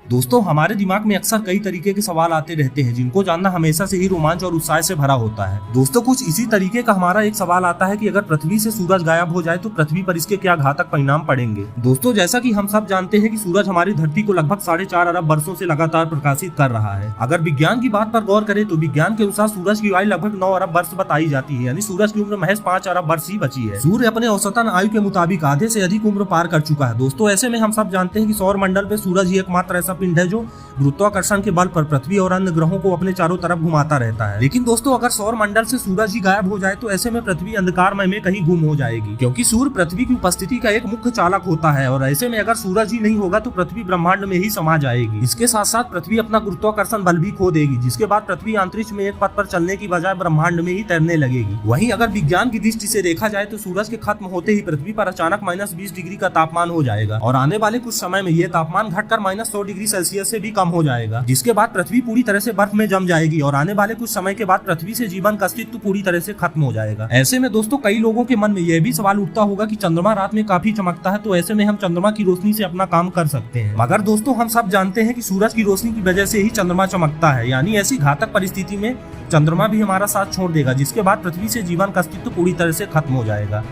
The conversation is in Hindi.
दोस्तों हमारे दिमाग में अक्सर कई तरीके के सवाल आते रहते हैं जिनको जानना हमेशा से ही रोमांच और उत्साह से भरा होता है। दोस्तों कुछ इसी तरीके का हमारा एक सवाल आता है कि अगर पृथ्वी से सूरज गायब हो जाए तो पृथ्वी पर इसके क्या घातक परिणाम पड़ेंगे। दोस्तों जैसा कि हम सब जानते हैं कि सूरज हमारी धरती को लगभग 4.5 अरब वर्षों से लगातार प्रकाशित कर रहा है। अगर विज्ञान की बात पर गौर करें तो विज्ञान के अनुसार सूरज की आयु लगभग 9 अरब वर्ष बताई जाती है, यानी सूरज की उम्र महज 5 अरब वर्ष ही बची है। सूर्य अपने औसतन आयु के मुताबिक आधे से अधिक उम्र पार कर चुका है। दोस्तों ऐसे में हम सब जानते हैं कि सौर मंडल में सूरज ही एकमात्र ऐसा पिंड है जो गुरुत्वाकर्षण के बल पर पृथ्वी और अन्य ग्रहों को अपने चारों तरफ घुमाता रहता है। लेकिन दोस्तों अगर सौर मंडल से सूरज ही गायब हो जाए तो ऐसे में पृथ्वी अंधकारमय में कहीं गुम हो जाएगी, क्योंकि सूर्य पृथ्वी की उपस्थिति का एक मुख्य चालक होता है। और ऐसे में अगर सूरज ही नहीं होगा तो पृथ्वी ब्रह्मांड में ही समा जाएगी। इसके साथ साथ पृथ्वी अपना गुरुत्वाकर्षण बल भी खो देगी, जिसके बाद पृथ्वी अंतरिक्ष में एक पथ पर चलने की बजाय ब्रह्मांड में ही तैरने लगेगी। वहीं अगर विज्ञान की दृष्टि से देखा जाए तो सूरज के खत्म होते ही पृथ्वी पर अचानक -20 डिग्री का तापमान हो जाएगा और आने वाले कुछ समय में यह तापमान घटकर -100 डिग्री सेल्सियस से भी कम हो जाएगा, जिसके बाद पृथ्वी पूरी तरह से बर्फ में जम जाएगी और आने वाले कुछ समय के बाद पृथ्वी से जीवन का अस्तित्व पूरी तरह से खत्म हो जाएगा। ऐसे में दोस्तों कई लोगों के मन में यह भी सवाल उठता होगा कि चंद्रमा रात में काफी चमकता है, तो ऐसे में हम चंद्रमा की रोशनी से अपना काम कर सकते हैं। मगर दोस्तों हम सब जानते हैं कि सूरज की रोशनी की वजह से ही चंद्रमा चमकता है, यानी ऐसी घातक परिस्थिति में चंद्रमा भी हमारा साथ छोड़ देगा, जिसके बाद पृथ्वी से जीवन का अस्तित्व पूरी तरह से खत्म हो जाएगा।